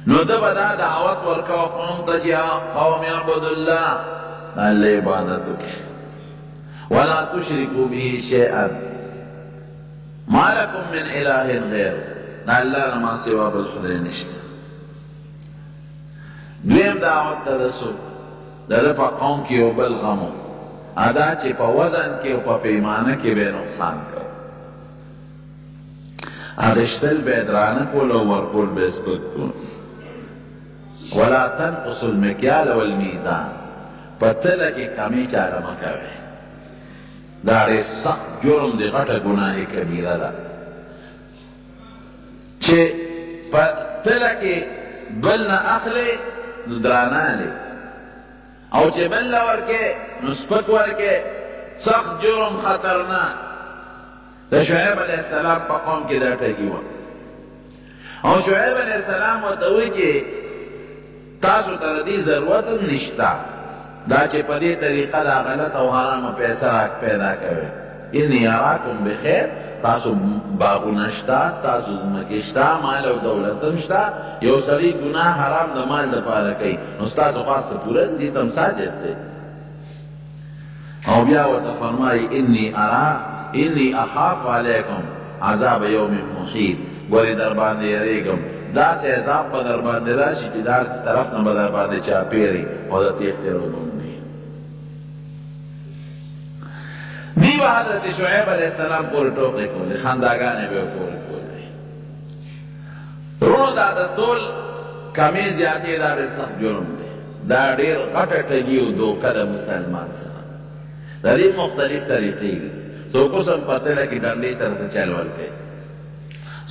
نو ده به دا دعوت ورکوه قوم ته چې قوم اعبدوا الله د الله عبادت وکړئ ولا تشركوا به شيئا ما لكم من اله غیره د الله نه ما سوا بل خدای نشته. دویم دعوت ته رسول د ده په قوم کې یو بل غم و ادا چې په وزن کې او په پیمانه کې به نقصان کړ اغشتل به درانه کول او ورکول به سپک کول. ولا تنقصوا المکیال والمیزان په تله کې کمی چاره مه کوئ دا ډېر سخت جرم دی غټه ګناه کبیره ده چې په تله کې بل نه اخلې نو درانه لې او چې بل له ورکې نو سپک ورکې سخت جرم خطرناک. د شعیب علیه السلام په قوم کې دا ټکي وه او شعیب علیه السلام ورته وایي چې تاسو ته د دې ضرورت هم نشته دا چې په دې طریقه دا غلط او حرامه پیسه پیدا کوي. انی اراکم بخیر تاسو باغونه شته تاسو ځمکې شته مال او دولت هم شته یو سړي ګناه حرام د مال دپاره کوي نو ستاسو خوا څه پوره دي ته هم ساجد دی. او بیا ورته فرمایي انی اخاف علیکم عذاب یوم محیط ګورې در باندې یریږم داسې عذاب به در باندې راشي چې دا طرف نه به در باندې چاپېري او د تېښتېدو به دی به حضرت شعیب علیه السلام پورې ټوکې کولې خنداګانې به یې پورې کولې. وروڼو دا د ټول کمې زیاتې دا ډېر سخت جرم دی دا ډېر غټه ټګي او دوکه د مسلمان سره د دې مختلف طریقې دي. څوک اوس هم په تله کې ډنډې سره چل ورکوي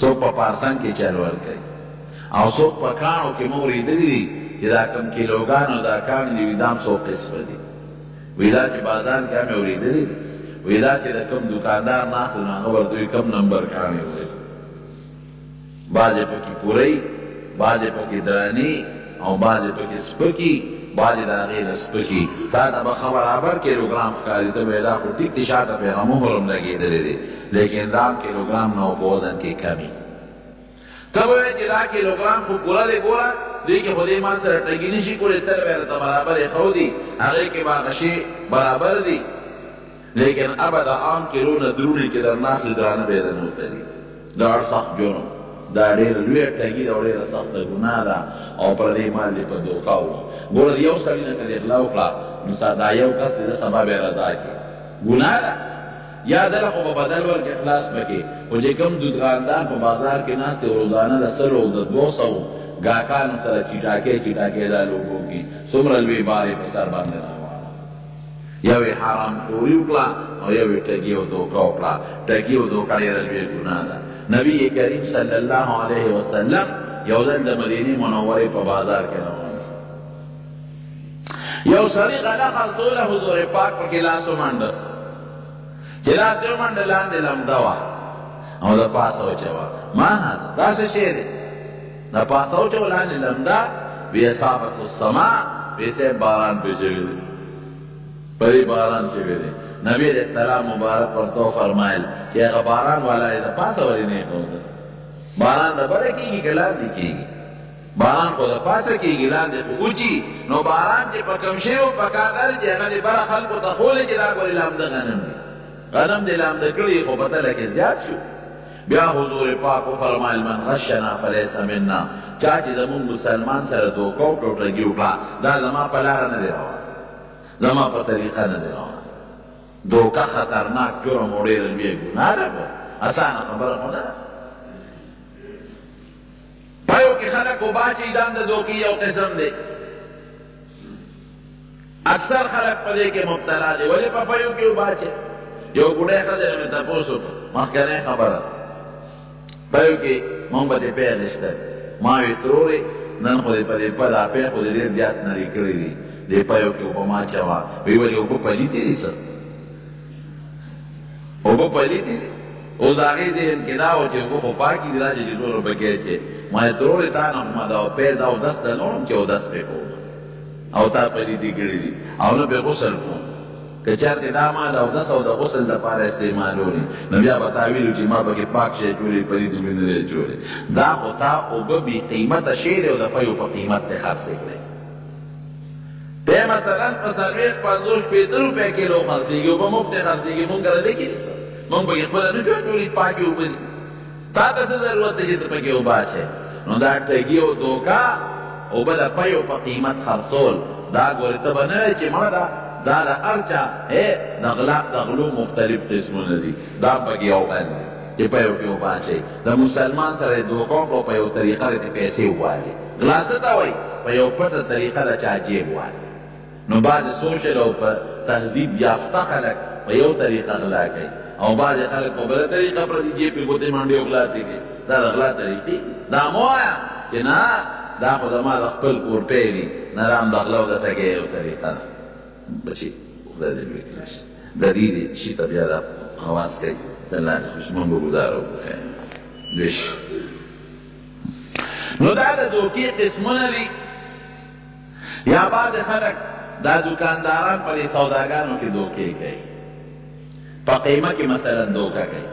څوک په پارسنګ کې چل ورکوي او څوک په کاڼو کې مو اورېدلي دي چې دا کوم کیلوګان او دا کاڼي دي وي دا هم څو قسمه دي وي دا چې بازار کې هم اورېدلي دي وی دا چې د کوم دکاندار ناست نو هغه ورته وایي کوم نمبر کاڼي وایي بعضې پکې پوری بعضې پکې دراني او بعضې پکې سپکي بعضې د هغې نه سپکي تا ته به ښه برابر کیلوګرام ښکاري ته به یې دا خو ټیک دی شاته پې هغه مهر هم لګېدلی دی لیکن دا هم کیلوګرام نه په وزن کې کمي ته به وایې چې دا کیلوګرام خو پوره دی ګوره دې کې خو دې مال سره ټګي نه شي کولی تل به یې راته برابر یې ښودي هغې کې به هغه شی برابر دي لیکن ابدا عام کیلو نه درونې کې در ناخلي درانه به یې رانوتلي دا ډېر سخت جرم دا ډېره لویه ټګي ده او ډېره سخته ګناه ده او پردی مال دې په دوکه وو ګوره د یو سړي نه که دې غلا وکړه نو دا یو کس دې د سبا به یې رضا کړي ګناه ده یا دله خو به بدل ورکړي خلاص به کړي خو چې کوم دکاندار په بازار کې ناست دی روزانه د 100 او د 200 ګاهکانو سره چټاکې دا لوګو کړي څومره لوی بار یې په سر باندې یو یې حرام خوري وکړه او یو یې ټګي او دوکه وکړه ټګي او دوکه ډېره لویه ګناه ده. نبي کریم صلی الله علیه وسلم یو ځل د مدینې منورې په بازار کې روان یو سړي غله خرڅوله حضور پاک پکې لاس ومنډه چې لاس یې ومنډه لاندې لمده وه او د پاسه وچوه ما هذا دا څه شی دی د پاسه وچوه لاندې لمده وی اصابت السماء وی صاحب باران پېژلی پری باران شوی دی. نبی علیہ السلام مبارک ورته فرمایل چې هغه باران والا یې د پاسه ولې نه ښوده باران د بره کېږي که لاندې کېږي باران خو د پاسه کېږي لاندې خو وچي نو باران چې په کوم شی و پکار دا دی چې هغه د بره خلکو ته ښولې چې دا ګورې لامده غنم دی غنم دې لامده کړي خو په تله کې زیات شو. بیا حضور پاک وفرمایل من غشنا فلیس منا چا چې زمونږ مسلمان سره دوکه او ټوټګي وکړه دا زما په لاره نه دی روان زما په طریقه نه دی روان. دوکه خطرناک جرم او ډېره لویه ګناه ده اسانه خبره خو نه ده. پایو کې خلک وباچي دا هم د دوکې یو قسم دی اکثر خلک په دې کې مبتلا دي ولې په پایو کې وباچي یو ګوډی ښځه مې تپوس وکړ مخکنۍ خبره پایو کې مونږ به دې پی نشته ما وې ترورې نن خو دې په دې پد اپی خو دې ډېر زیات نري کړي دي دې پایو کې اوبه ما اچوه ویې ولې اوبه پلیتې دي څه اوبه پلیتې دي اوس د هغې ذهن کې دا وه چې اوبه خو پاکې دي دا چې ټولو پکې اچې ما یې ترورې تا نه خو ما دا پیز اودس ته نه وړم چې اودس پرې کوم او تا پلیتې کړي دي او نه پرې غسل کوم که چېرته دا ما د اودس او د غسل دپاره استعمالولي نو بیا به تا ویلو چې ما پکې پاک شی چولې پلیت مې نه دی چولې دا خو تا اوبه بې قیمته شی دی او د پیو په قیمت دی خرڅې کړی دی مثلا په څلوېښت پنځوس شپېته روپۍ کیلو خرڅېږي اوبه مفتې خرڅېږي مونږ کله لیکلي څه مونږ پکې خپله نه شو چولې پاکې اوبه دي تا ته څه ضرورت دی چې ته پکې اوبه اچوې نو دا ټګي او دوکه اوبه د پیو په قیمت خرڅول دا ګورې ته به نه وایې چې ما دا د هر چا د غلو مختلف قسمونه دي دا پکې یو بند دی چې پیو کې اوبه اچوي د مسلمان سره یې دوکه وکړو په یو طریقه د پیسې ووالي غلا څه ته وایي په یو پټه طریقه د چا جیب والي نو بعضې سوشل او په تهذیب یافته خلک په یو طریقه غلا کوي او بعضې خلک په بله طریقه پردي جیب کې ګوتې منډې او غلا کوي دا د غلا طریقې دا مه وایه چې نه دا خو زما د خپل کور پی دي نه رام د غلا او د ټګۍ یو طریقه ده بچی خدای دې لوی کړي د دې شي ته بیا دا حواس کوي صلی علیه دشمن به ګزاره وکړي دویش نو دا د دوکې قسمونه دي یا بعضې خلک دا دکانداران په دې سوداګانو کې دوکې کوي په قیمه کې مثلا دوکه کوي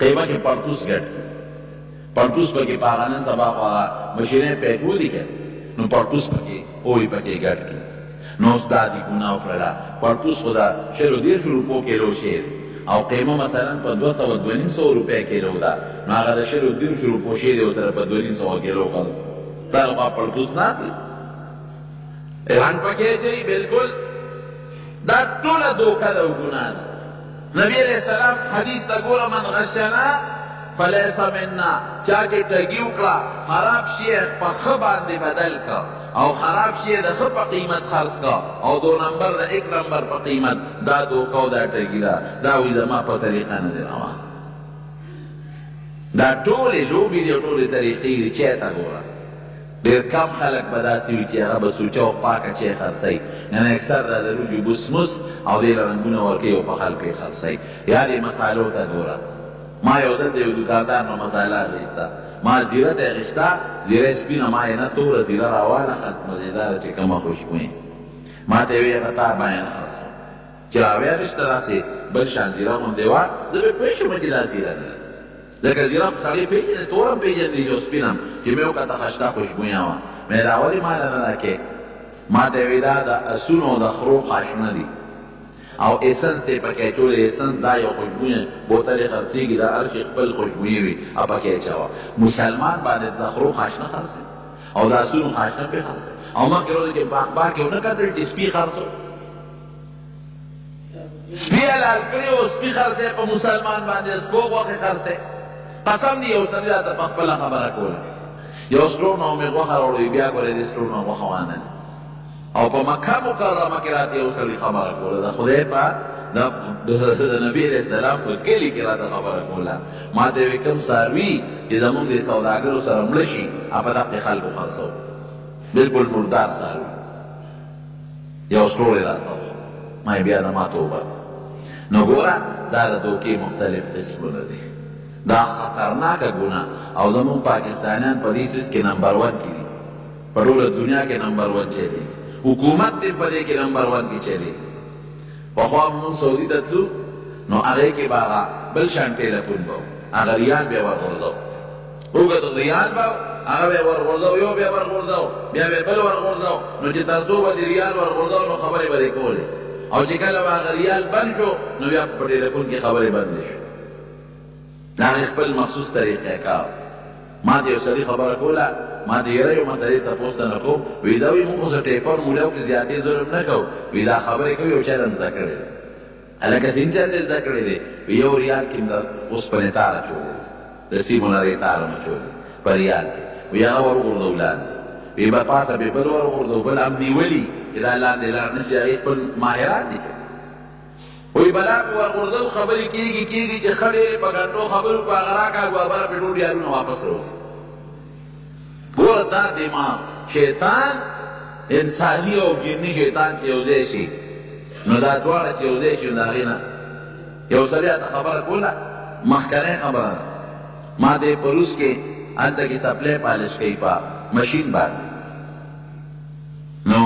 قیمه کې پړتوس ګټ پړتوس پکې په هغه نن سبا خو هغه مشینۍ پیک ولیکه نو پړتوس پکې اوی پکې ګټ کړي نو اوس دا دې ګناه وکړله پړتوس خو دا شلو دېرشو روپو کیلو شی او قیمه مثلا په 200 روپۍ کیلو ده نو هغه د شلو دېرشو روپو شی دی ورسره په 200 کیلو خرڅ تا خو پړتوس نه اخلي ایران پکې اچوي بلکل دا ټوله دوکه ده او ګناه ده نبی علیہ السلام حدیث ته ګوره من غشنا فلیس منا چا چې ټګي وکړه خراب شی په ښه باندې بدل کا او خراب شی د ښه په قیمت خرڅ کا او 2 نمبر د 1 نمبر په قیمت دا دوکه او دا ټګي ده دا وایي زما په طریقه نه دی روان دا ټولې لوبې دي او ټولې طریقې دي چې ته ګوره ډېر کم خلک به داسې وي چې هغه به سوچه او پاکه چې خرڅوي یعنې اکثر دا د روجې بوسموس او دې له رنګونه ورکوي او په خلکو یې خرڅوي یا دې مسالو ته ګوره ما یو دلته یو دوکاندار نه مساله اخیسته ما زیره ته یې اخیسته زیره یې سپینه ما یې نه توره زیره راواله خلک مزېداره چې کومه خوشبویي ما ته یې ویې هغه تا باین خرڅ چې راویې اخیسته داسې بل شان زیره غوندې وه زه به پوه شوم چې دا زیره نه ده لکه زیره خو سړی پېژنې تورم پېژندې یو سپینم چې مې وکته خشته خوشبویه وه مې دا ولې ماله نه راکې ما ته یې ویې دا د اسونو د خرو خاشنه دي او ایسنس یې پکې اچولی ایسنس دا یو خوشبویه بوتل یې خرڅېږي دا هر شي خپل خوشبویي وي او پکې اچوه مسلمان باندې د خرو خاشنه خرڅوي او د اسونو خاشنه پې خرڅوي او مخکې ورځو کې په اخبار کې ونه کتل چې سپي خرڅو سپي حلال کړي او سپي خرڅوي په مسلمان باندې سپو غوښې خرڅوي قسم دی یو سړي راته په خپله خبره کوله یو سټور نه مې غوښه راوړی بیا ګورې دې سټور نه غوښه وانه او په مکه مکرمه کې راته یو سړي خبره کوله د خدای په د نبي علیه السلام په کلي کې راته خبره کوله ما ته یې ویې کوم څاروي چې زمونږ د سوداګرو سره مړه شي په دغې خلکو خرڅوو بلکل مردار څاروي یو سټور یې راته ما یې بیا د ما توبه نو ګوره دا د دوکې مختلف قسمونه دي دا خطرناکه ګناه او زمونږ پاکستانیان په دې سیس کې نمبر 1 کې دي په ټوله دنیا کې نمبر 1 چلی حکومت دې په دې کې نمبر 1 کې چلی پخوا مونږ سعودي ته تلو نو هغې کې به هغه بل شان ټیلیفون به و هغه ریال به یې ورغورځو اوږد ریال به هغه به یې ورغورځو یو به یې ورغورځو بیا به یې بل ورغورځو نو چې تر څو به دې ریال ورغورځو نو خبرې به دې کولې او چې کله به هغه ریال بند شو نو بیا په ټیلیفون کې خبرې بندې شو دا خپل مخصوص طریقه کار ما ته یو سړي خبره کوله ما ته یره یو مسلې تپوس ته نه کوم وایي دا وایي مونږ خو ټیپر مولیو کې زیاتې ظلم نه کوو وایي دا خبرې کوي یو چا نه زده کړی دی هلکه سیم چا نه زده کړی دی وایي یو ریال کې م د اوسپنې تار اچولی د سیمو نرۍ تار م اچولی په ریال کې وایي هغه ورغورځو لاندې وایي به پاسه بې بل ورغورځو بل هم نیولي چې دا لاندې لاړ نه شي هغې خپل ماهرات دي وی بلا پی ورغردو خبری کیگی چه خڑی پا گھنٹو خبرو پا غراکا گوابارا پی ٹوٹ یارون واپس رو گورا دا دماغ شیطان انسانی او جنی شیطان چیوزے شی نو دا دوارا چیوزے شی دا غینا یو سبی آتا خبر کولا مخکرے خبر ما دے پروس کے آنتا کی سپلے پالش کئی پا مشین باندی نو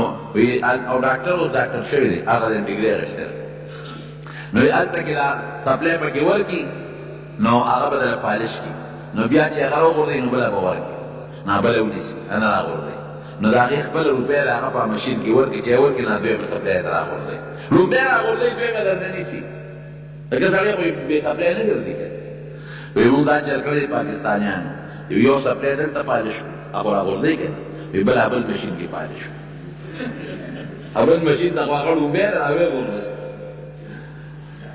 او ډاکټر شوی دی هغه د ډیګري اخیستل نو هلته کې دا سپلی پکې ورکړي نو هغه به دله پالش کړي نو بیا چې هغه راغورځوي نو بله به ورکړي نه بله ونیسي نه راغورځوي نو د هغې خپله روپۍ د هغه په مشین کې ورکړي چې یې ورکړي نه دوی به سپلی ته راغورځوي روپۍ راغورځوي دوی به درنه نیسي لکه سړی خو بې سپلی نه ګرځي که وایي مونږ دا چل کړی پاکستانیانو یو سپلی دلته پالش کړو هغه راغورځوي که وایي بل بل مشین کې پالش کړو بل مشین ته خو هغه روپۍ ده هغې غورځوي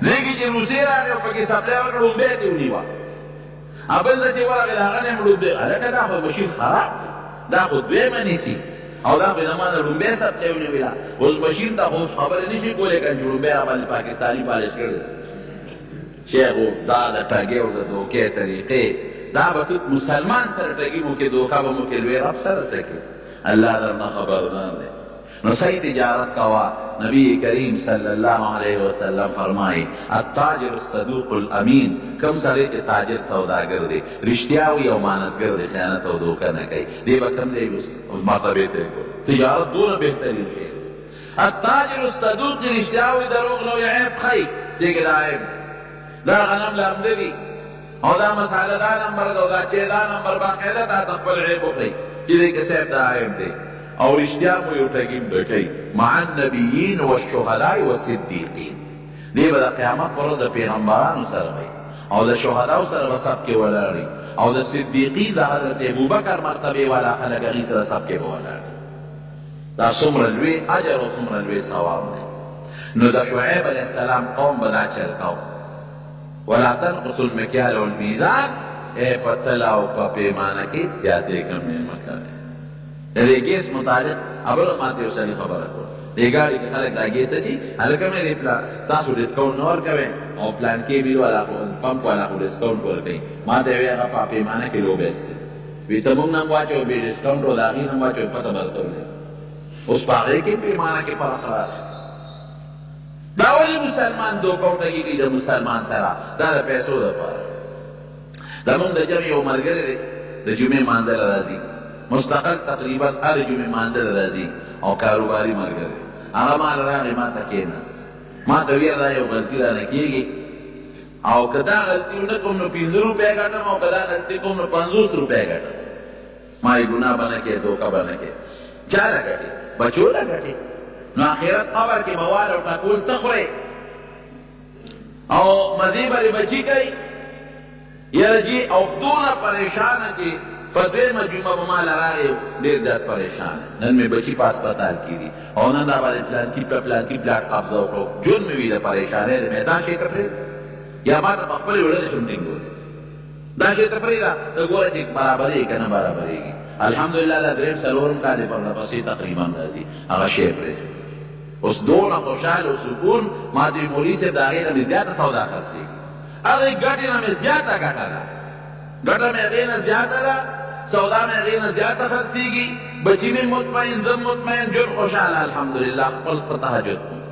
دې کې چې روسیې راغی او پکې سپلی ورکړه روپۍ دې ونیوه بل ته چې ورغی د هغه نه هم روپۍ هلکه دا خو مشین خراب دی دا خو دویمه نیسي او دا خو یې زما نه روپۍ سپلی ونیوله اوس مشین ته خو اوس خبرې نه شي کولی که چې روپۍ راباندې پاکستاني پالش کړی شیخ دا د ټګۍ او د دوکې طریقې دا به تو مسلمان سره ټګي مو کې دوکه به مو کې لوی رب سره څه کې الله درنه خبردار دی نو صحیح تجارت کوا نبی کریم صلی اللہ علیہ وسلم فرمائی التاجر الصدوق الامین کم سره چې تاجر سوداگر دی رښتیاوي او امانتګر دی خیانت او دوکه نه کوي دی به کم دی مرتبې ته تجارت دونه بهترین شی التاجر الصدوق چې رښتیاوي دروغ نو عیب ښیي دې کې دا عیب دا غنم لامده دي او دا مساله دا نمبر دا چې دا نمبر باقاعده دا خپل عیب وښیي چې دې کې صاحب دا عیب دی او رشتیا مو یو ټګیم ډکئ مع النبیین والشهداء والصدیقین دی به د قیامت پر ورځ د پیغمبرانو سره وي او د شهداو سره به صف کې ولاړ او د صدیقین د حضرت ابوبکر مرتبې والا خلک هغې سره صف کې به ولاړ دا څومره لوی اجر او څومره لوی ثواب دی نو د شعیب علیه السلام قوم به دا چل کو ولا تنقصوا المکیال والمیزان په تله او په پیمانه کې زیاتې کمې مه کوئ د دې ګیس متعلق ابل ما ته اوسنی خبره کوم دې ګاډي کې خلک دا ګیس چې هلکه مې پلا تاسو ډیسکاونټ نه ورکوي او پلان کې ویل ولا پمپ والا خو ډیسکاونټ ورکوي ما ته وی هغه په پیمانه کې لو بیسته وی ته مونږ نه واچو به ډیسکاونټ او دا غي نه واچو پته برته اوس پاره کې پیمانه کې فرق راځي دا ولې مسلمان دوکه کوي د مسلمان سره دا د پیسو لپاره دا مونږ د جمع یو ملګری د جمعې مانځل راځي مستقل تقریبا هر جمعې مانځل راځي او کاروباري ملګری هغه مال راغی ما ته کېناست ما ته ویل دا یو غلطي رانه کېږي او که دا غلطي ونه کوم نو 5 روپۍ ګټم او که دا غلطي کوم نو 50 روپۍ ګټم ما یې ګناه به نه کې دوکه به نه کې چا له ګټې بچو له ګټې نو آخرت قبر کې به وال او ټکول ته خورې او مزې به بچي کوي یاره جي او دونه پریشانه چې په دویمه جمعه به ما راغی ډېر زیات پریشان نن مې بچي په هسپتال کې دي او نن دا باندې پلانکي په پلانکي پلاټ قبضه وکړو جون مې وي د پریشانۍ د میدان شی ته پرېږدي یا ما ته په خپلې وړلې شم ټینګولې دا شی ته پرېږده ته ګوره چې برابرېږي که نه برابرېږي الحمدلله دا درېیم څلورم کال یې پرله پسې تقریبا راځي هغه شی پرېږدي اوس دونه خوشحال او سکون ما د مولوي صاحب د هغې نه مې زیاته سودا خرڅېږي هغې ګټې نه مې زیاته ګټه ده ګټه مې هغې نه زیاته ده سودا مې هغې نه زیاته خرڅېږي بچي مې مطمئن زه مطمئن جور خوشحاله الحمدلله خپل په تهجد کوم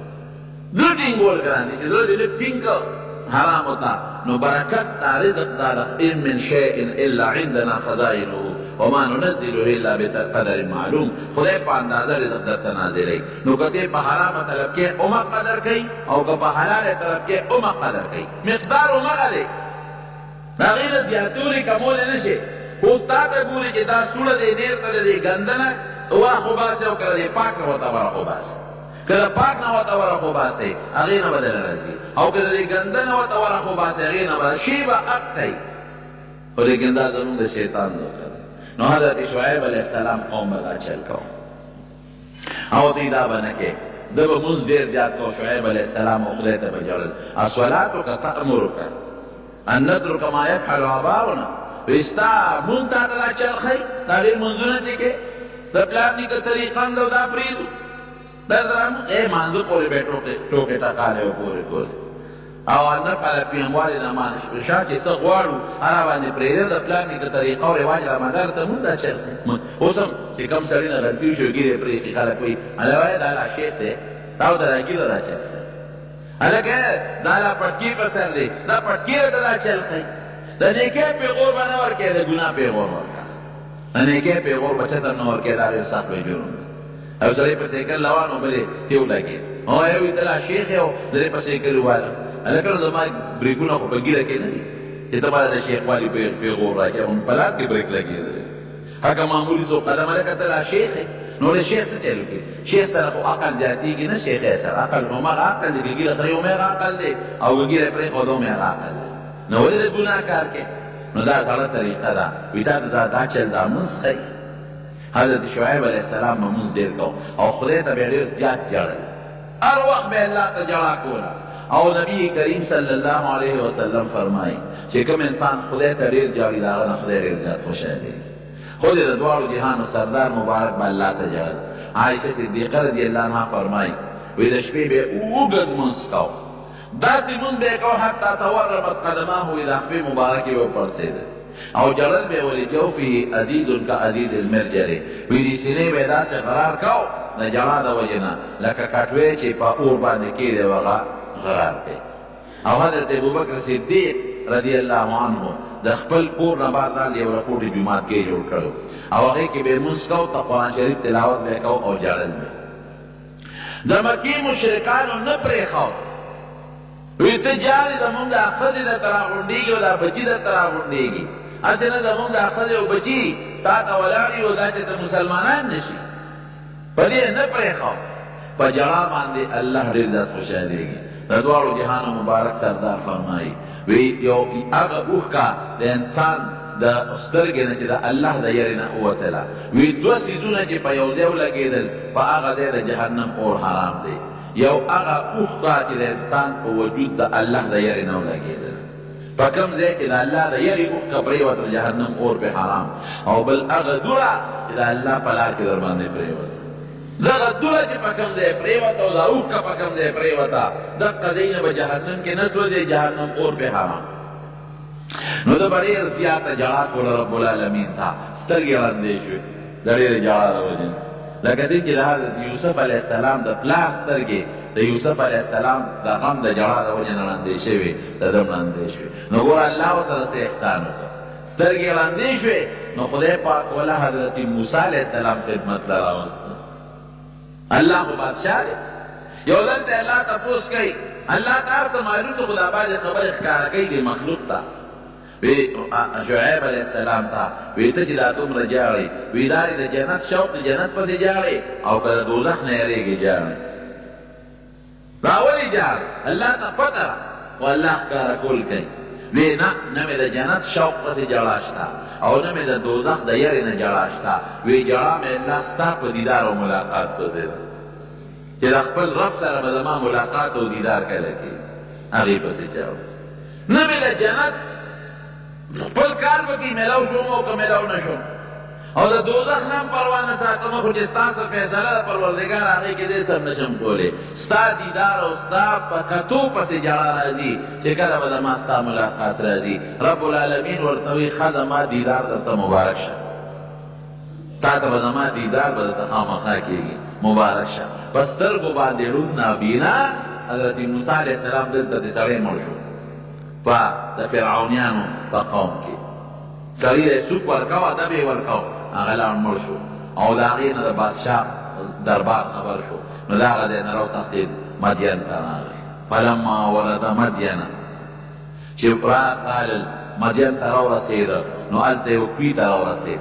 نه ټینګول ګران دي چې زه دې نه ټینګ کړ حرامو ته نو برکت دا رزق دا ان من شیء الا عندنا خزائنه وما ننزله الا بقدر معلوم خدای په اندازه رزق درته نازلوي نو که ته په حرامه طلب کې عمر قدر کوي او که په حلاله طلب کې عمر قدر کوي مقدار عمره دی د هغې نه زیاتولی کمولی نه شي خو ستا ته ګوري چې دا سوړه دی نیر ته دی ګنده نه وراخوباسي او که د پاک نه ورته وراخوباسي که د پاک نه ورته وراخوباسي هغې نه به دله راځي او که د ګنده نه ورته وراخوباسي هغې نه به شی به حق کوي خو لیکن دا زمونږ د شیطان دوکه نو حضرت شعیب علیه السلام قوم به دا چل کو او دوی دا به نه کې ده به مونځ ډېر زیات کو شعیب علیه السلام او خدای ته به ژړل الصلاتک تأمرک ان نترک ما یفعل آباؤنا وستا مونږ ته دا چل ښیي دا ډېر مونځونه چې کې د پلار نیکه طریقه هم ده دا پرېږدو دا زموږ مانځه پورې به ټوکې ټکالې به پورې کولې او ان نفعل فی اموالنا ما نشاء چې څه غواړو هغه باندې پرېږده د پلار نیکه طریقه او رواج رامدار ته مونږ دا چل ښیي اوس هم چې کوم سړي نه غلطي وشي ګیرې پرېښي خلک وایي هله وایه دا لا شیخ دی دا ورته دا ګیره را چل ښیي هلکه دا لا پټکي په سر دی دا پټکي ته دا چل ښیي د نیکۍ پیغور به نه ورکوې د ګناه پیغور ورکړه د نیکۍ پیغور به چاته نه ورکوې دا ډېر سخت به جرم دی او سړی په سایکل روان و بلې تیو لګې او یو وي ته لا شیخ یې او د دې په سایکل ووالم الکه زما بریکونه خو په ګیره کې نه دي چې ته باید د شیخ والي پیغور راکړې او په لاس کې بریک لګېدلی هغه معمولي څو قدمه لکه ته لا شیخ یې نو د شیخ څه چل کوي شیخ سره خو عقل زیاتېږي نه شیخ یې سره عقل نو هماغه عقل دی که ګیره سره یو هماغه عقل دی او که ګیره پرېښود هماغه عقل دی نو ولې د ګناه کار کې نو دا سړه طریقه ده وي تا ته دا چل دا مونځ ښایي حضرت شعیب علیه السلام به مونځ ډېر کو او خدای ته به یې ډېر زیات ژړل هر وخت به الله ته ژړا کوله او نبی کریم صلی الله علیه وسلم فرمایي چې کوم انسان خدای ته ډېر ژاړي د هغه نه خدای ډېر زیات خوشحالېږي خود د دواړو جهانو سردار مبارک به الله ته ژړل عایشه صدیقه رضی الله عنها فرمایي وایي د شپې به اوږد مونځ کو داسې مونځ به یې کو حتی تورمت قدماه وایي دا خپې مبارکې به پړسېده او جړل به ولې جوفه عزیز کعزیز المرجل وایي دې سینې به یې داسې قرار کو د ژړا د وجې نه لکه کټوۍ چې په اور باندې کېږي هغه غرار دی او حضرت ابوبکر صدیق رضی الله عنه د خپل کور نه بهر ځان یو راپورټي جومات کې جوړ کړو او هغې کې به یې مونځ کو ته قرآن شریف تلاوت به یې کو او ژړل به د مکې مشرکانو نه پرېښود وی ته جارې زمونږ دا ښځې درته راغونډېږي او دا بچي درته راغونډېږي هسې نه زمونږ دا ښځې او بچي تا ته ولاړ وي او دا چې ته مسلمانان نه شي په دې نه پرېښود په ژړا باندې الله ډېر زیات خوشحالېږي د دواړو جهانو مبارک سردار فرمایي وی یو هغه اوښکه د انسان د سترګې نه چې د الله د یارې نه ووتله وی دوه څیزونه چې په یو ځای ولګېدل په هغه ځای د جهنم اور حرام دی یو هغه اوښکه چې د انسان په وجود د الله د یارې نه ولګېدل په کوم ځای چې د الله د یارې اوښکه پرېوته د جهنم اور پې حرام او بل هغه دوړه چې د الله په لار کې در باندې پرېوته دغه دوړه چې په کوم ځای پرېوته او دا اوښکه په کوم ځای پرېوته دغه ځای نه به جهنم کې نه سوځي جهنم اور پې حرام نو د به ډېر زیاته ژړا کوله رب العالمین ته سترګې ړندې شوې د ډېرې ژړا د وجې نه لکه څنګه چې د حضرت یوسف علیه السلام د پلار سترګې د یوسف علیه السلام د غم د ژړا د وجې نه ړندې شوې د ده هم ړندې شوې نو ګوره الله ورسره څه احسان وکړ سترګې ړندې شوې نو خدای پاک وله حضرت موسی علیه السلام خدمت ته راوسته الله خو بادشاه دی یو ځل ته الله تپوس کوي الله ته هر څه معلوم دی خو دا بعضې خبرې ښکاره کوي د مخلوق ته وی شعیب علیه السلام ته وی ته چې دا دومره ژاړې وی دا د جنت شوق د جنت پسې ژاړې او که د دوزخ نه یېرېږې ژاړې دا ولې ژاړې الله ته پته ده خو الله ښکاره کول کوي وی نه نه مې د جنت شوق پسې ژړا شته او نه مې د دوزخ د یرې نه ژړا شته وی ژړا مې الله ستا په دیدار او ملاقات پسې ده چې د خپل رب سره به زما ملاقات او دیدار کله کېږي هغې پسې ژاړو نه مې د جنت خپل کار به کې میلاو شوم او که میلاو نه شوم او د دوزخ نه هم پروا نه ساتم خو چې ستاسو فیصله د پروردګار هغې کې دې سم نشم کولی ستا دیدار او ستا په کتو پسې ژړا راځي چې کله به زما ستا ملاقات راځي رب العالمین ورته وایي ښه زما دیدار درته مبارک شه تا ته به زما دیدار به درته خامخا کېږي مبارک شه په سترګو باندې ړوند نابینا حضرت موسی علیه السلام دلته د سړی مړ شو په د فرعونیانو په قوم کې سړي له سوپ ورکاو ادب یې ورکاو هغه لاړ مړ شو او د هغې نه د بادشاه دربار خبر شو نو د هغه ځای نه راوتښتېد مدین ته راغی فلما ورد مدین چې راغلل مدین ته راورسېده نو هلته یو کوي ته راورسېد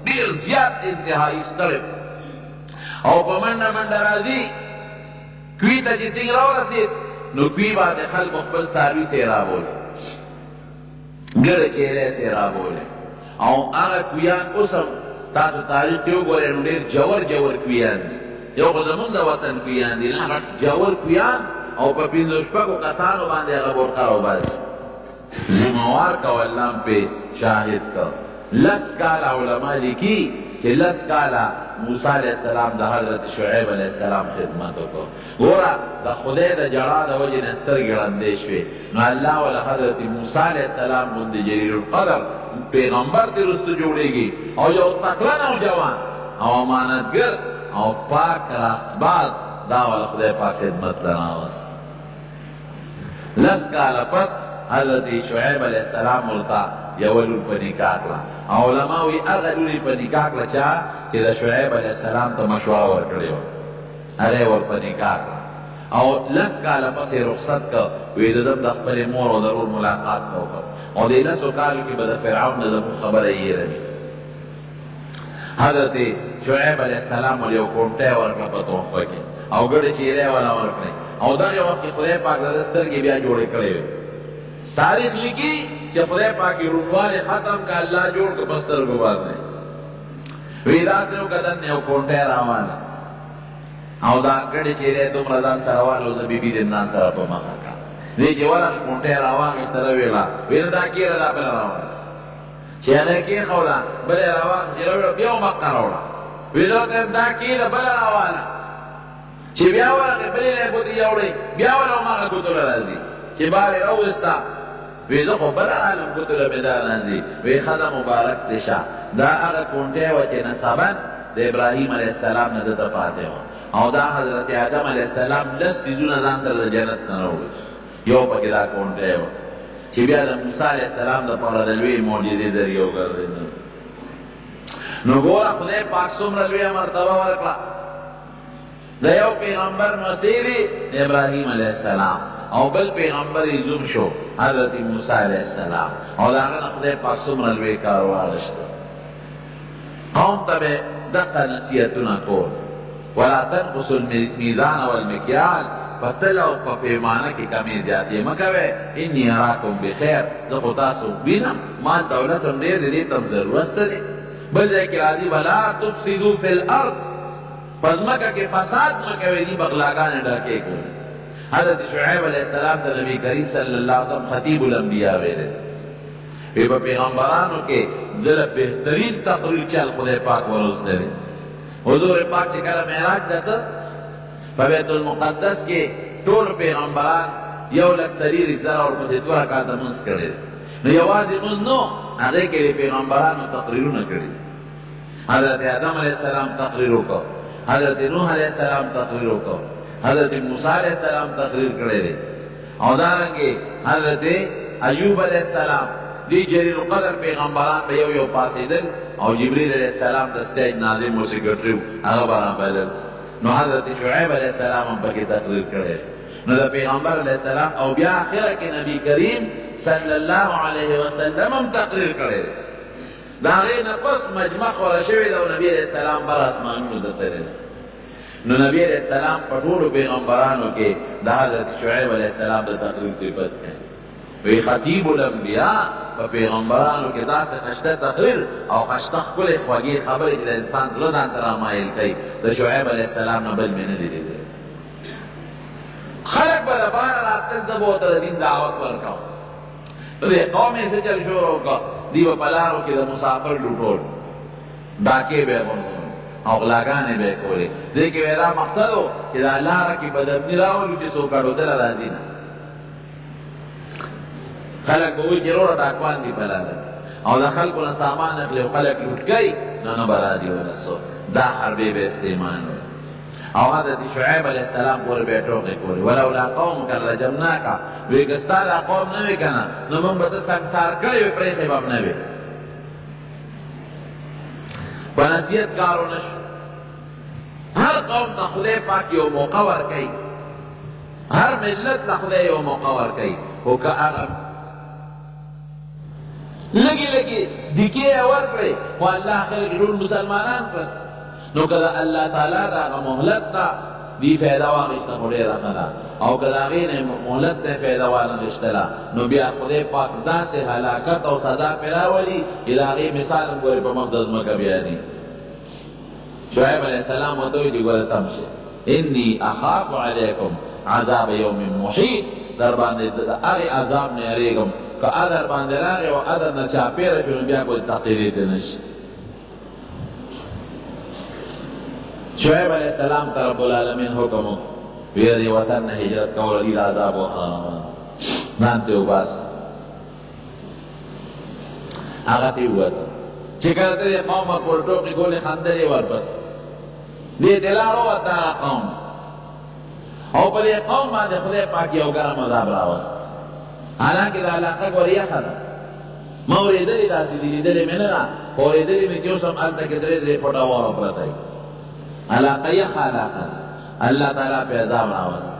ډېر زیات انتهایي ستړی او په منډه منډه راځي کوي ته چې څنګه راورسېد نو کوي باندې خلکو خپل څاروي سې رابولي ګړه چیرې سې رابولې او هغه کویان اوس هم تاسو تاریخ کې وګورئ نو ډېر ژور ژور کویان دي یو خو زمونږ د وطن کویان دي هغه ژور کویان او په پنځه شپږو کسانو باندې هغه بورقه راوباسي ذموار کو الله هم پې شاهد کو لس کاله علما لیکي چې لس کاله موسی علیه السلام د حضرت شعیب علیه السلام خدمت وکړو ګوره د خدای د ژړا د وجې نه سترګې ړندې شوې نو الله وله حضرت موسی علیه السلام غوندې جلیل القدر پیغمبر دې رسته جوړېږي او یو تکړه نوجوان او امانتګر او پاک راسباز دا وله خدای پاک خدمت له راوست لس کاله پس حضرت شعیب علیه السلام ورته یوه لور په نکاح کړه او علما وایي هغه لور یې په نکاح کړه چا چې د شعیب علیه السلام ته مشوره ورکړې وه هغه یې ور په نکاح کړه او لس کاله پسې رخصت کړ وی د د خپل مور او ضرور ملاقات وکړ او د لسو کالو کې به د فرعون نه زموږ خبره یې رمی حضرت شعیب علیه السلام ول یو کونټی ورکړه په تحفه کې او ګډې چیرې ولا ورکړې او دغه وخت کې خدای پاک د سترګې بیا جوړې کړې وې تاریخ لیکي چې خدای پاک یې روڼوالی ختم که الله جوړ کړ په سترګو باندې وی داسې وکتل یو کونټی روانه او دا ګډې چیرې دومره ځان سره واله زه بیبي دې ځان سره په مخه کړه دی چې ورغ کونټی راواغېستله ویله ویل دا کېره دا بله راوړه چې هغه کېښوله بلې راواغېستله بیا مخته راوړه ویل ورته دا کېده بله راواله چې بیا ورغې بلې له ګوتې یوړې بیا ور هماغه ګوتو له راځي چې بار یې راوویسته وی زه خو بله عالم ګوتو له مې دا راځي وی ښځه مبارک دې شه دا هغه کونټی وه چې نسبن د ابراهیم علیه السلام نه دته پاتې وه او دا حضرت آدم علیه السلام لس څیزونه ځان سره د جنت نه راوړي یو پکې دا کونټی وه چې بیا د موسی علیه السلام دپاره د لویې معجزې ذریعه وګرځېده نو ګوره خدای پاک څومره لویه مرتبه ورکړه د یو پیغمبر مسیر ابراهیم علیه السلام او بل پیغمبر یې زوم شو حضرت موسی علیه السلام او د هغه نه خدای پاک څومره لوی کار واخیسته قوم ته به دقه نصیحتونه کول ولا تنقصوا الميزان والمكيال پتل او په پیمانه کې کمی زیاتې مه کوئ انی اراکم بخیر زه خو تاسو وینم مال دولت هم ډېر دی دې ته هم ضرورت څه دی بل ځای کې راځي ولا تفسدوا فی الارض په ځمکه کې فساد مه کوئ دي بغلاګانې ډاکې کولې حضرت شعیب علیه السلام د نبی کریم صلی الله علیه وسلم خطیب الانبیاء ویلی وی په پیغمبرانو کې دله بهترین تقریر چل خدای پاک ورسته دی حضور پاک چې کله معراج ته په بیت المقدس کې ټول پیغمبران یو لک سلیری زره ورپسې دوه رکعاته لمونځ کړی نو یوازې لمونځ نو هغې کې د پیغمبرانو تقریرونه کړي حضرت آدم علیه السلام تقریر وکړ حضرت نوح علیه السلام تقریر وکړ حضرت موسی علیه السلام تقریر کړی دی او دارنګې حضرت ایوب علیه السلام دی جلیل القدر پیغمبران به یو پاسېدل او جبریل علیه السلام د سټیج ناظم و سیکرټري هغه به رابلل نو حضرت شعیب علیه السلام هم پکې تقریر کړی نو د پیغمبر علیه السلام او بیا آخره کې نبی کریم صلی الله علیه وسلم هم تقریر کړی د هغې نه پس مجمع خوره شوې ده او نبي علیه السلام بر اسمانونو ته تللی نو نبی علیه السلام په ټولو پیغمبرانو کې د حضرت شعیب علیه السلام د تقریر صفت کوي وی خطیب الانبیاء په پیغمبرانو کې داسې خشته تقریر او خشته ښکلې خوږې خبرې چې د انسان زړه ځان ته رامایل کوي د شعیب علیه السلام نه بل مې نه دي لیدلی خلک به د باره راتلل زه به ورته د دین دعوت ورکوم نو دې قوم یې څه چل شروع وکړه دوی به په لارو کې د مسافر لوټول ډاکې به یې غورځول او غلاګانې به یې کولې دې کې به دا مقصد و چې دا لاره کې بدبني راولو چې څوک اډو ته راځي نه خلق به وایي چې وروره ډاکوان دي په لاره او د خلکو نه سامان اخلي او خلک لوټ کوي نه به راځي ولا څوک دا حربې به استعمال او حضرت شعیب علیه السلام پورې به یې ټوکې کولې ولولا قومک لرجمناک وایي که ستا دا قوم نه وي که نه نو موږ به ته سنګسار کړی وي پرېښی به هم نه وي په نصیحت کار ونه شو هر قوم ته خدای پاک یو موقع ورکوي هر ملت ته خدای یو موقع ورکوي خو که هغه لږې لږې دیکې یې ورکړې خو الله خلک ټول مسلمانان کړل نو که د الله تعالی د هغه مهلت ته دی فایده واخیسته خو ډېره ښه ده او که د هغې نه مهلت ته فایده وانخیستله نو بیا خدای پاک داسې هلاکت او سزا پرې راولي چې د هغې مثال هم ګورې په مخ د ځمکه بیاني شعیب علیه السلام ورته وایي چې ګوره سم شي انی اخاف علیکم عذاب یوم محیط در باندې د هغې عذاب نه یریږم که ادر باندې راغی او ادر نه چاپېره شو نو بیا کوئی تقدیرې ته نه شي شعیب علیه السلام ته رب العالمین حکم وکړ ویې دې وطن نه هجرت کول دي د عذاب ځان ته وباسه هغه ته ووته چې کله ته دې قوم ورپورې ټوکې کولې خندلې ورپسې دې ته لاړ ووته هغه قوم او په دې قوم باندې خدای پاک یو ګرم عذاب راوست حالانکه دا علاقه ګورې یخه ده ما اورېدلې داسې دي لیدلې مې نه ده خو اورېدلې مې چې اوس هم هلته کې درې درې فوټه واوره پرته وي علاقه یخه علاقه ده الله تعالی پې عذاب راوست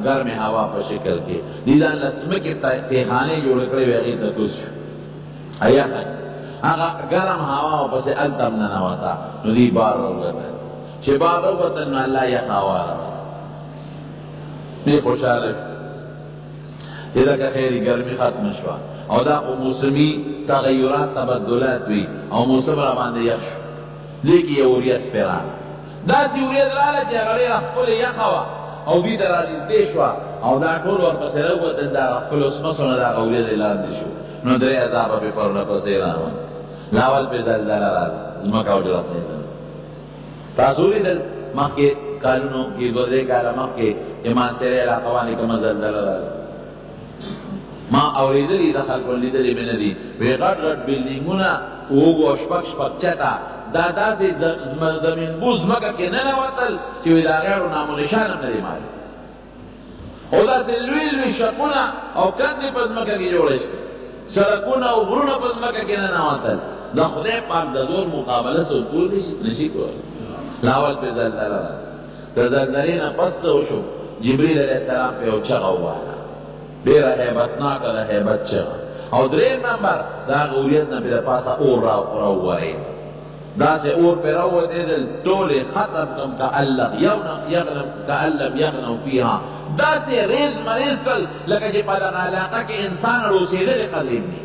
گرم هوا په شکل کې دي ځان له ځمکې تیخانې جوړې کړې وې، هغې ته کوز شو یخه هغه ګرم هوا ورپسې هلته هم ننوته، نو دوی بار راووتل. چې بار راووتل نو الله یخه هوا راوست، دوی خوشحاله شو چې لکه خیري ګرمي ختمه شوه. او دا خو موسمي تغیرات تبدلات وي او موسم را باندې یخ شو. دې کې یو وریځ پرې راغله، داسې وریځ راغله چې هغه ډېره ښکلې یخه وه او دوی ته رانږدې شوه او دا ټول ورپسې راووتل، دا خپلو سمڅو نه دغه وریځې لاندې شو. نو درې عذابه پې پر ورپسې راغلل. لاول پې زلزله راغله، ځمکه وډرېدله. تاسو ولیدل مخکې کالونو کې 2-3 کاله مخکې چې مانسېرې علاقه باندې کومه زلزله راغله؟ ما اوریدلی د خلکو لیدلې مې نه دي، وی غټ غټ بلډینګونه اوږو شپږ چته دا داسې زمینبوز ځمکه کې ننوتل چې وی د هغې اړو نام و نشان هم نه دی معلوم، او داسې لوی لوی شقونه او کندې په ځمکه کې جوړې شوې، سړکونه او غرونه په ځمکه کې ننوتل. د خدای پاک د زور مقابله څوک کولی شي؟ نشي کولی. لاول پې زلزله راغله، د زلزلې نه پس څه وشو؟ جبریل علیه السلام پې یو چغه ووهله، ډېره هیبتناکه د هیبت چغه. او درېیم نمبر د هغه وریځ نه پې د پاسه اور راوورېد، داسې اور پې راووتېدل، ټول یې ختم کړم کأن لم یغنوا فیها، داسې ریز مریز کړل لکه چې په دغه علاقه کې انسان اوسېدلې قدرې نه.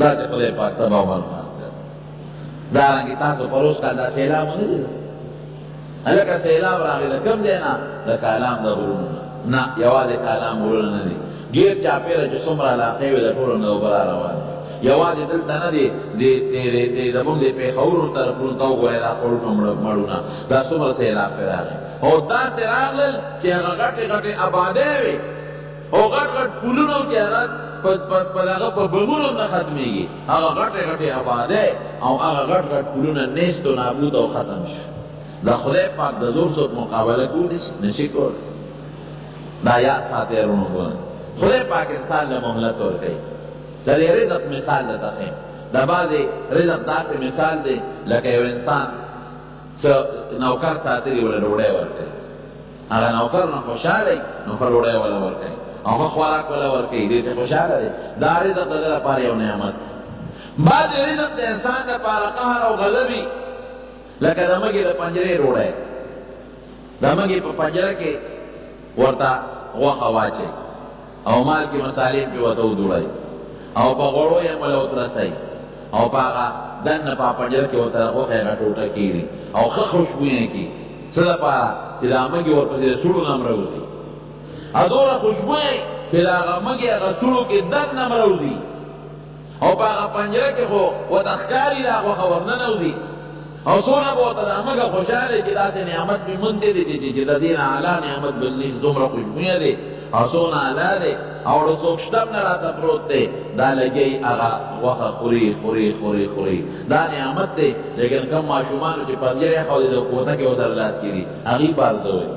دا چې خدای پاک تباه برباد کړ. دارنګې تاسو پروس کال دا سیلاب ونه دی؟ هلکه سیلاب راغی د کوم ځای نه؟ د کالام د غرونو نه. یوازې کالام غرونه نه دي، ډېر چاپېره چې څومره علاقې وې د ټولو نه اوبه را روانې. یوازې دلته نه دی، زمونږ د پېښورو طرفونو ته وګورئ دا خړونه مړونه، دا څومره سیلاب پرې راغی. او داسې راغلل چې هغه غټې غټې آبادۍ وې او غټ غټ پلونه چې هغه په دغه په بمونو نه ختمېږي، هغه غټې غټې آبادۍ او هغه غټ غټ پلونه نیست و نابود او ختم شو. د خدای پاک د زور څوک مقابله کولی شي؟ نشي کولی. دا یاد ساتئ وروڼو، خدای پاک انسان له مهلت ورکوي. د دې رزق مثال درته ښیم. د بعضې رزق داسې مثال دی لکه یو انسان څه نوکر ساتلي وله ډوډۍ ورکوي، هغه نوکر نه خوشحاله وي نو ښه ډوډۍ وله ورکوي او ښه خوراک وله ورکوي، دې ته خوشحاله دی. دا رزق د ده لپاره یو نعمت دی. بعضې رزق د انسان لپاره قهر او غضب وي، لکه د مږې د پنجرې ډوډۍ، د مږې په پنجره کې ورته غوښه واچوي او مالګې مسالې پې ورته ودوړئ او په غوړو یې مله وترسئ او په هغه دننه په پنجره کې ورته غوښه هغه ټوټه کېږدي او ښه خوشبویه کړي. څه دپاره؟ چې د مږې ورپسې د سوړو نه هم راوځي، دومره خوشبویه چې د هغه مږې هغه سوړو کې دننه هم راوځي او په هغه پنجره کې خو ورته ښکاري دا غوښه ورننوځي. او څونه به ورته د مږه خوشحاله چې داسې نعمت مې موندې دی چې د دې نه اعلی نعمت بل نه، دومره خوشبویه دی او څونه اعلی دی او د څوک شته هم نه راته پروت دی، دا لګی هغه غوښه خوري خوري خوري خوري، دا نعمت دی. لیکن کم ماشومانو چې پنجرې ایښودې د کوټه کې ورسره لاس کېږي، هغې پارځوئ،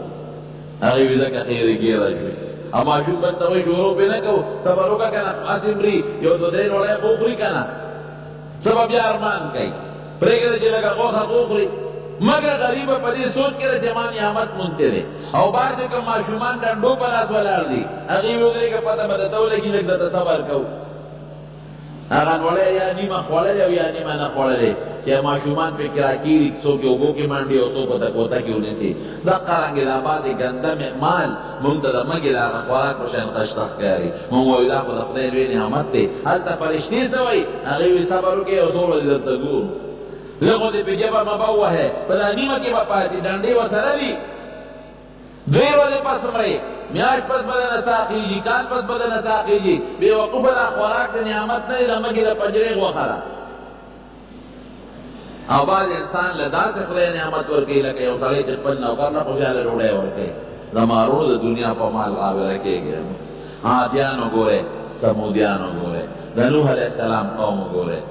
هغې وي ځکه خیرې ګیره شوي. او ماشوم بل ته وایي شروع پې نه کوو، صبر وکړه که نه خلاصې مري، یو 2-3 ډوډۍ خو وخوري که نه، څه به بیا ارمان کوي، پرېږده چې لږه غوښه وخوري. مګر غریبه په دې سوچ کې ده چې ما نعمت مونتی دی. او بعض چې کوم ماشومان ډنډو په لاس ولاړ دي، هغې ودرېږه پته به درته ولګي، لږ درته صبر کوو. هغه نوړی یا نیمه خوړلې او یا نیمه نه خوړلې چې ماشومان پې کې راکېږي، څوک یې اوبو کې منډي او څوک ورته کوټه کې ونیسي. دقه رنګې دا بعضې ګنده مال مونږ ته د مږې د هغه خوراک په شان خشته ښکاري. مونږ وایو دا خو د خدای لوی نعمت دی. هلته فرشتې څه وایي؟ هغې وایي صبر وکړئ او څو ورځې درته ګورو، لږو دې په جبه مه ووهئ، په دا نیمه کې به پاتې، ډنډې ورسره وي. 2 ورځې پس مرئ، میاشت پس به درنه ساه خېږي، کال پس به درنه ساه خېږي. بېوقوفه دا خوراک د نعمت نه دی، د مږې د پنجرې غوښه ده. او بعض انسان له داسې خدای نعمت ورکوي لکه یو سړی چې خپل نوکر نه خوشحاله ډوډۍ ورکوي. د مارونو د دنیا په مال غابره کېږي. عادیان وګورئ، سمودیان وګورئ، د نوح علیه السلام قوم وګورئ،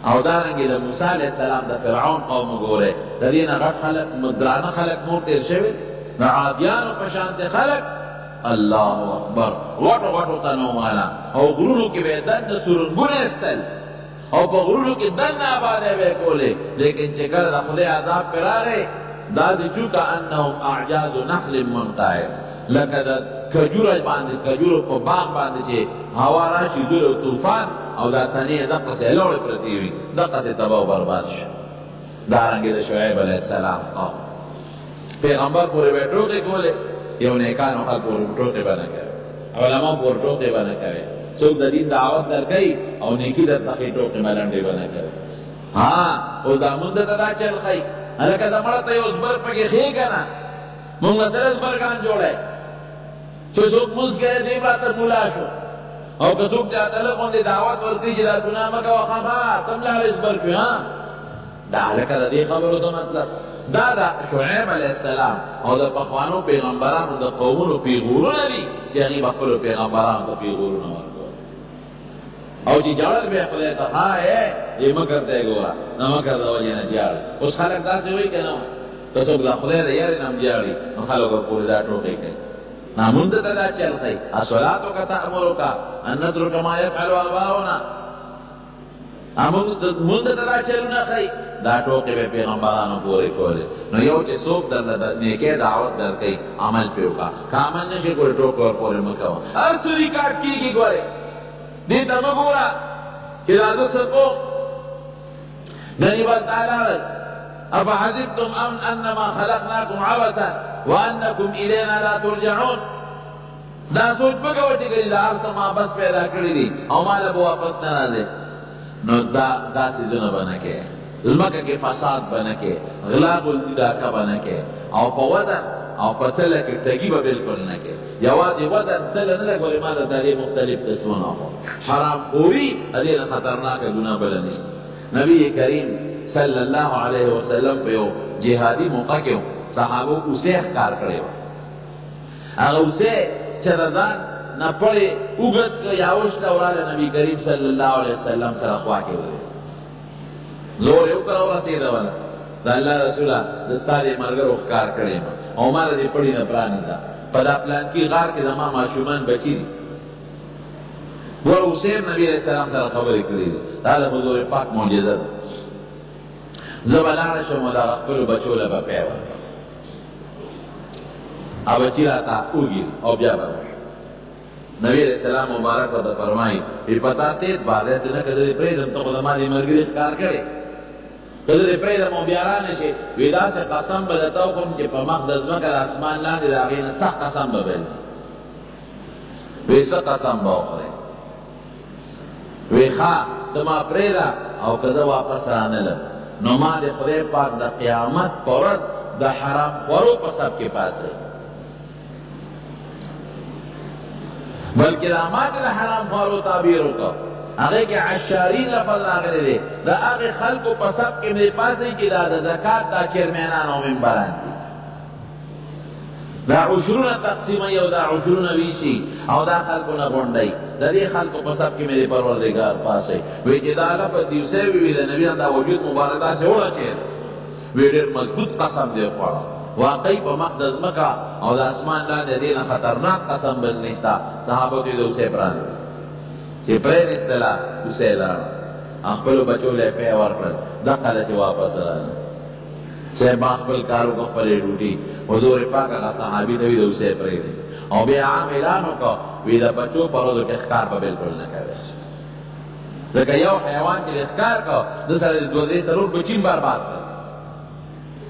او دارنګې د موسی علیه السلام د فرعون قوم وګورئ. د دې نه غټ خلک درانه خلک نور تېر شوي، د عادیانو په شانتې خلک. الله اکبر، غټو غټو تنو والا، او غرونو کې به یې دننه سرنګونه ایستل او په غرونو کې دننه آبادۍ به یې کولې. لیکن چې کله د خدای عذاب پرې راغی داسې شو کأنهم اعجاز نخل منقعر، لکه د کجوره باندې کجورو په باغ باندې چې هوا راشي زور او طوفان او دا تنې دقسې لوړې پرتې وي، دقسې تباه و برباد شو. دارنګې د شعیب علیه السلام پیغمبر پورې به ټوکې کولې، یو نیکانو خلکو پورې ټوکې به نه کوي، علما پورې ټوکې به نه کوي، څوک د دین دعوت درکوي او نیکي درته ښي ټوکې ملنډې به نه کوي. اوس دا مونږ ته دا چل ښیي، هلکه د مړه ته یو زبر پکې ښیي که نه، مونږ سره زبرګان جوړی چې څوک مونځ کوي دی راته ملا شو، او که څوک چاته لږ غوندې دعوت ورکوي چې دا ګناه مه کوه خامخا ته هم لارې زبر کړي. دا هلکه د دې خبرو څه مطلب؟ دا د شعیب علیه السلام او د پخوانو پیغمبرانو د قومونو پیغورونه دي چې هغوی به خپلو پیغمبرانو ته پیغورونه ورکول، او چې جاړل به یې خدای ته یې مکر ته یې ګوره، د مکر د وجې نه جاړل. اوس خلک داسې وایي که نه وایي؟ که څوک د خدای د یارې نه هم جاړي نو خلک به پورې دا ټوکې کوي. مونږ ته دا چل ښیي، الصلاتک تأمرک ان نترک ما یفعل آباؤنا، مونږ ته دا چلونه ښیي، دا ټوکې به پیغمبرانو پورې کولې. نو یو چې څوک درله د نیکۍ دعوت درکوي عمل پرې وکړه، که عمل نه شي ګورې ټوکې ورپورې مه کوه. هر څه ریکارډ کېږي، ګورې دې ته مه ګوره چې دا زه څه کوم. ګنې بل تعالی افحسبتم انما خلقناکم عبثا وانکم الینا لا ترجعون، دا سوچ مه کوه چې ګنې دا هر څه ما بس پیدا کړي دي او ما له به واپس نه راځي. نو دا څیزونه به نه کوې، ځمکه کې فساد به نه کوې، غلا غلطي ډاکه به نه کوې، او په ودن او په تله کې ټګي به بلکل نه کوې. یوازې ودن تله نه ده، ګورې ما د دې مختلف قسمونه خو حرام خوري د دې نه خطرناکه ګناه بله نشته. نبی کریم صلی الله علیه وسلم په یو جهادي موقع کې صحابو اوسې ښکار کړی وه. هغه اوسې چې د ځان نه پړې اوږد که یا اوښته وراله نبي کریم صلی الله علیه وسلم سره خوا کې ودرېد، زور یې وکړه ورسېدله، د الله رسوله د ستا دې ملګرو ښکار کړی یم او ما د دې پړي نه پرانېږده، په دا پلانکي غار کې زما ماشومان بچي دي. ور حسین نبی علیه السلام سره خبرې کړي دي، دا د حضور پاک معجزه ده. زه به لاړه شم او دغه خپلو بچو له به پی ورکړم، او بچي راته وږي او بیا به نبی علیہ السلام مبارک ورته فرمایي په تا سید باندې ته نه کړې پرېږدم، ته خو زما دې ملګري ښکار کړې، که زه دې پرېږدم او بیا رانشې، وایي داسې قسم به درته وخورم چې په مخ د ځمکه د اسمان لاندې د هغې نه سخت قسم به بل وایي څه قسم به وخورې؟ وایي ښه ته ما پرېږده او که زه واپس رانلم نو ما د خدای پاک د قیامت په ورځ د حرام خورو په سب کې پاسئ، بلکې دا ما ته د حرام خوارو تعبیر وکړه، هغې کې عشارین لفظ راغلی دی، د هغې خلکو په سب کې مې پاسئ چې دا د زکات دا چیرمینان او ممبران دي، دا عشرونه تقسیموي او دا عشرونه ویشي او دا خلکو نه غونډوي، د دې خلکو په سب کې مې د پروردګار پاسئ. وایي چې دا لفظ دیوسی وي د نبي دا وجود مبارک داسې وړچېد، وایي ډېر مضبوط قسم دی خوړه، واقعي په مخ د ځمکه او د اسمان لاندې دې نه خطرناک قسم بل نشته. صحابو ته یې د اوسۍ پرانېږي چې پرېنېستله، اوسۍ لاړه، خپلو بچو له یې پی ورکړل، دغه چې واپس راغله صاحب ما خپل کار وکړه، خپلې ډوټي حضور پاک هغه صحابي ته وایي د اوسۍ پرېږدئ، او بیا عام اعلان وکړه، وایي د بچو په ورځو کې ښکار به بلکل نه کوې، ځکه یو حیوان چې دې ښکار کړه ده سره د دوه درې څلور بچي هم برباد کړل.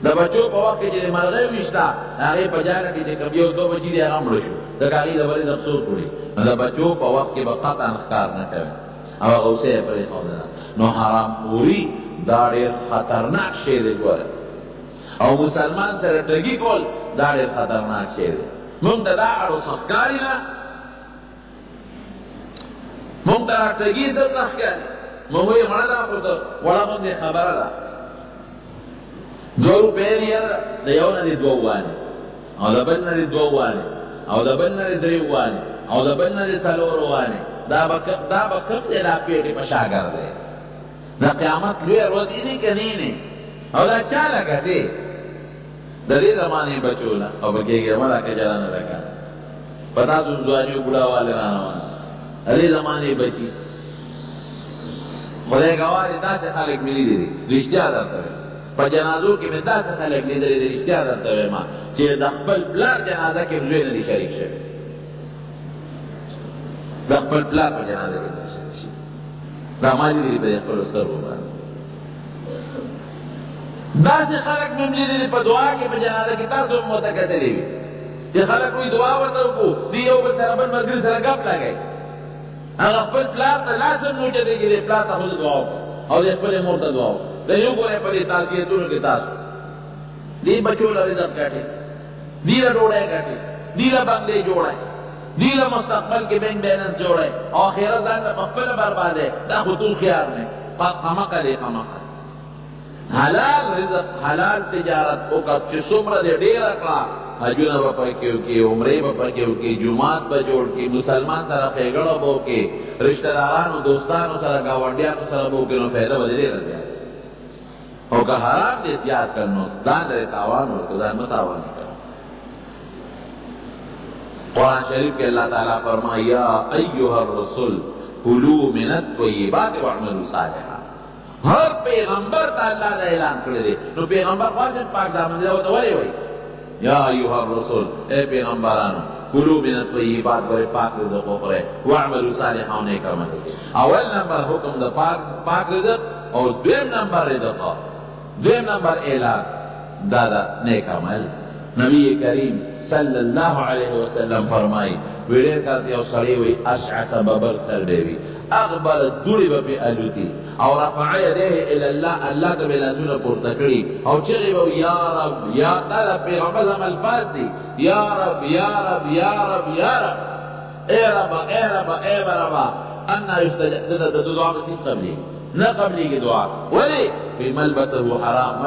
د بچو په وخت کې چې د مرغۍ ویشته د هغې په جاله کې چې کوم یو دوه بچي دي هغه مړه شو، ځکه هغې د بلې رخصور کړي، نو د بچو په وخت کې به قطعا ښکار نه کوي او هغه اوسۍ یې پرېښودله. نو حرام خوري دا ډېر خطرناک شی دی ګوره، او مسلمان سره ټګي کول دا ډېر خطرناک شی دی. مونږ ته دا اړو څه ښکاري نه، مونږ ته را ټګي سم نه ښکاري، مونږ وایي مړه دا خو څه وړه غوندې خبره ده، 2 روپۍ یې د یو نه دي 2 وانې او د بل نه دي 2 وانې او د بل نه دي 3 وانې او د بل نه دي 4 وانې، دا به کوم دی دا پیټې په شا ګرځی، د قیامت لویه ورځ یې نه که نه او دا چا له ګټې؟ د دې زمانې بچو له او به کېږي مه دا کجره نه ده که په تاسو ځواني بوډاوالی رانوان د دې زمانې بچي، خدای ګواه دی داسې خلک مې لیدي دي، رښتیا درته وایم، په جنازو کې مې داسې خلک لیدلي دي رښتیا درته وایم چې د خپل پلار جنازه کې زوی نه دي شریک شوي د خپل پلار په جنازه کې نه دي شریک شوي دا ما لیدلي په خپلو سترګو باندې داسې خلک مې هم لیدلي په دعا کې په جنازه کې تاسو هم ورته کتلي وي چې خلک وایي دعا ورته وکړو دوی یو بل سره بل ملګري سره ګپ لګوي هغه خپل پلار ته لاس هم نه اوچتوي چې دې پلار ته خو دعا وکړو او دې خپلې مور ته دعا وکړو د یو ګورئ په دې تعزیتونو کې تاسو دې بچو له رزق ګټي دې له ډوډۍ ګټي دې له بنګلې جوړی دې له مستقبل کې بینک بیلنس جوړی او آخرت ځان ته پخپله بربادی دا خو تو خیال نه قمقه دی قمقه حلال رزق حلال تجارت وکړه چې څومره دې ډېره کړه حجونه به پکې وکړي عمرې به پکې وکړي جومات به جوړ کړي مسلمان سره ښېګړه به وکړي رشته دارانو دوستانو سره ګاونډیانو سره به وکړي نو فایده به دې ډېره زیاته او که حرام دې زیات کړ نو ځان لرې تاوان ورکړه ځان مه تاوان کړه قرآن شریف کې اللہ تعالیٰ فرمائی یا ایها الرسل کلوا من الطیبات واعملوا صالحا ہر پیغمبر تا اللہ دا اعلان کړی دی نو پیغمبر خواجه پاک دامن دی او ته ولې وایي یا ایها الرسل اے پیغمبرانو کلوا من الطیبات ورې پاک رزق وخورئ واعملوا صالحا او نیک عمل وکړئ اول نمبر حکم د پاک رزق او دویم نمبر رزق دویم نمبر اعلان دا نیک عمل نبی کریم صلی اللہ علیہ وسلم فرمائی ویڈیر کرتی او سڑی ہوئی اشعث ببر سر بیوی اغبر دوڑی بپی الوتی او رفع یدیه الاللہ اللہ کا بلازون پرتکڑی او چغی بو یا رب یا طلب پیغمبر هم الفاظ دی یا رب یا رب یا رب یا رب اے ربا اے ربا اے ربا انا یستجد دعا مسیم قبلی نہ قبلی کی دعا ولی ملبسه حرام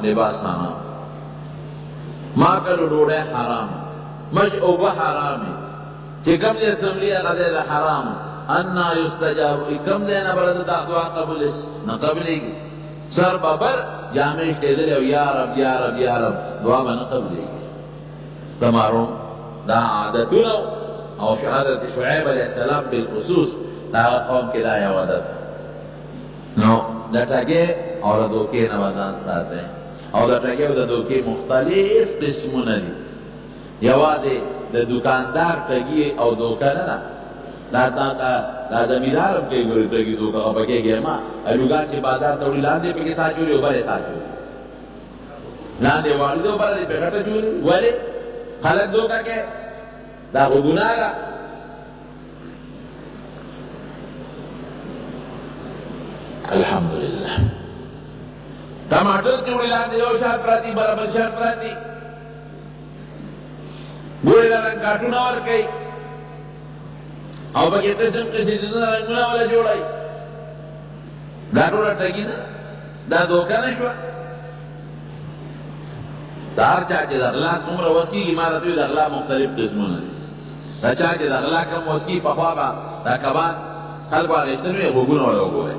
لباس حرام ماکلو ډوډۍ حرام مشعوبه حرامې چې کوم ځای اسمبلي هغه ځای د حرام انا یستجاب کوم ځای نه بله دا دعا قبول نه قبلېږي سر ببر جامې شتېدلې او یا رب یا رب یا رب دعا به نه قبلېږي تمارو دا عادتونه او حضرت شعیب علیه السلام بالخصوص د هغه قوم کې دا یو عادت نو د ټګې او د دوکې نه به ځان ساتئ او د ټګې او د دوکې مختلف قسمونه دي یوازې د دکاندار ټګي او دوکه نه ده دا زمیندار هم کوي ګورې ټګي دوکه خو پکې ګیما الوګان چې بازار ته وړي لاندې پکې سا جوړي او بلې سا جوړي لاندې واړي او بلې پې غټه جوړي ولې خلک دوکه کوي دا خو ګناه ده الحمدلله ټماټر چې وړي لاندې یو شان پراتی برابر شان پراتی ګورې له رنګ کاټونه ورکوي او پکې قسم قسم رنګونه ولا جوړوي دا ټوله ټګي ده دا دوکه نه شوه دا هر چا چې د غلا څومره وس کېږي ما راته وي د غلا مختلف قسمونه دي دا چا چې د غلا کم وس کېږي پخوا به دا کبان خلکو اخېستل وي غوږونه ورته وګورئ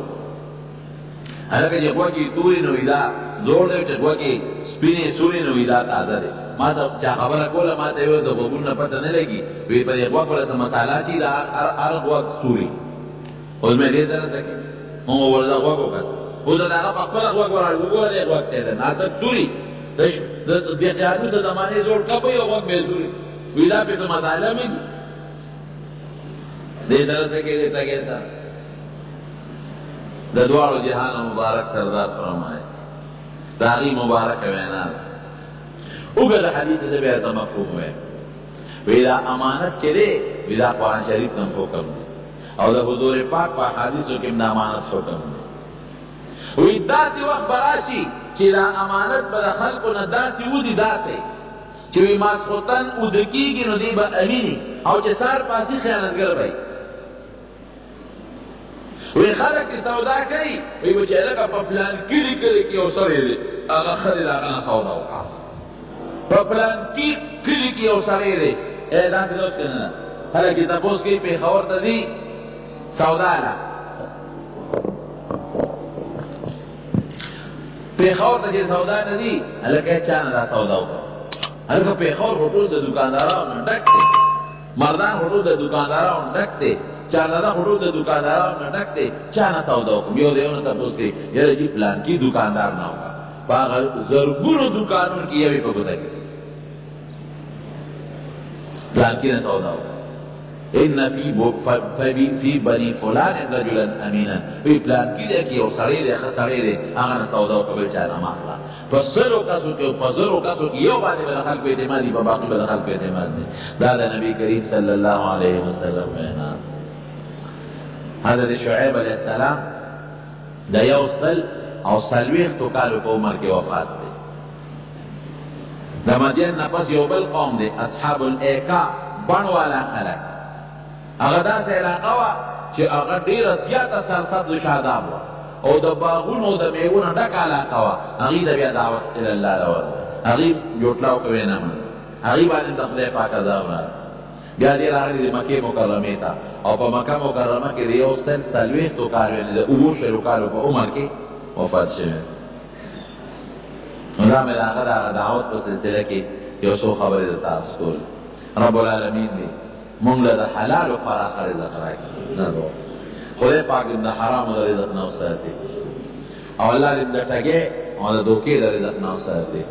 هلکه چې غوږ یې تورې نو وي دا زوړ دی چې غوږ یې سپینې سورې نو وي دا تازه دی ما ته چا خبره کوله ما ته یې ویل د غوږونو نه پته نه لګي وی په دې غوږ وله څه مساله چې د هر غوږ سوري اوس مې دې سره څه کوي موږ ورته غوږ وکړ اوس د هغه په خپله غوږ ورغی وګوره دې غوږ ته دی ناټک سوري د بېخیالو د زمانې زوړ کبی او غوږ بې سوري وی دا پسې مساله مې دې سره څه کوي دې ټګې سره د دواړو جهان مبارک سردار فرمایي د هغې مبارکه وینا ده اوږده حدیث ده بیا ته مفهوم وی وی دا امانت چې دی وی دا قرآن شریف نه حکم دی او د حضور پاک په احادیثو کې هم د امانت حکم دی وی داسې وخت به راشي چې دا امانت به د خلکو نه داسې وځي داسې چې وی ماسخوتن اوده کېږي نو دی به امیني او چې سهار پاسي خیانتګر به وی خلک سودا کوي وی به چې هلکه په پلان کلي کلي کې یو سړی دی هغه ښه دی د هغه نه سودا وکړه په پلان کلي کې یو سړی دی داسې اوس که نه ده خلک یې تپوس کوي پېښور ته ځي سودا له پېښور ته چې سودا نه ځي هلکه چا نه دا سودا وکړه هلکه پېښور خو ټول د دوکاندارانو نه ډک دی مردان خو ټول د دوکاندارانو ډک دی چانه دا خودو د دکاندارانو نه ډک دی چا نه سودا وکړم یو دی یو نه تپوس کوي یاره جي پلان کې دکاندار نه وکړه په هغه زرګونو دکانونو کې یوې په ګوته کې پلان کې نه سودا وکړه ان فی بنی فلان رجلا امینا وی پلان کې دی کې یو سړی دی ښه سړی دی هغه نه سودا وکړه بل چا نه مه اخله په سلو کسو کې په زرو کسو کې یو باندې به د خلکو اعتماد دي په باقي به د خلکو اعتماد دی دا د نبي کریم صلی الله علیه وسلم وینا حضرت شعیب علیہ السلام د یو سل او څلوېښتو کالو په عمر کې وفات دی د مدین نه پس یو بل قوم دی اصحاب الایکا بڼ والا خلک هغه داسې علاقه وه چې هغه ډېره زیاته سرسبز و شاداب وه او د باغونو د میوو نه ډکه علاقه وه هغې ته بیا دعوت الله راورغله هغې جوټله وکوې نه منل هغې باندې د خدای پاک عذاب راغلی بیا دې راغلي د مکې مکرمې ته او په مکه مکرمه کې د یو سل څلوېښتو کالو یعنې د اوو شلو کالو په عمر کې وفات شوی نو دا مې د هغه د هغه دعوت په سلسله کې یو څو خبرې درته عرض کول رب العالمین دی مونږ له د حلالو فراخه رزق راکړي خدای پاک د حرامو د رزق نه وساتي او الله دې د ټګۍ او د دوکې د رزق نه وساتي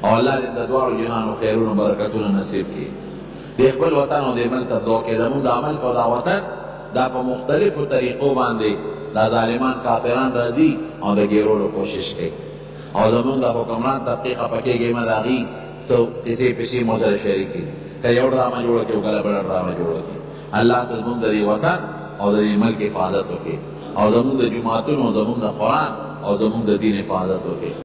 او الله دې د دواړو جهانو خیرونو برکتونه نصیب کړي د خپل وطن او د ملک ته دعا کوي زموږ د عمل او د وطن دا په مختلفو طریقو باندې دا ظالمان کافران راځي او د ګیرولو کوشش کوي او زموږ د حکمران طبقې خفه کېږي مه د هغې څه کیسې پیسې مو سره شریکې دي که یو ډرامه جوړه کړي او کله بله ډرامه جوړه کړي الله زموږ د دې وطن او د دې ملک حفاظت وکړي او زموږ د جوماتونو زموږ د قرآن او زموږ د دین حفاظت وکړي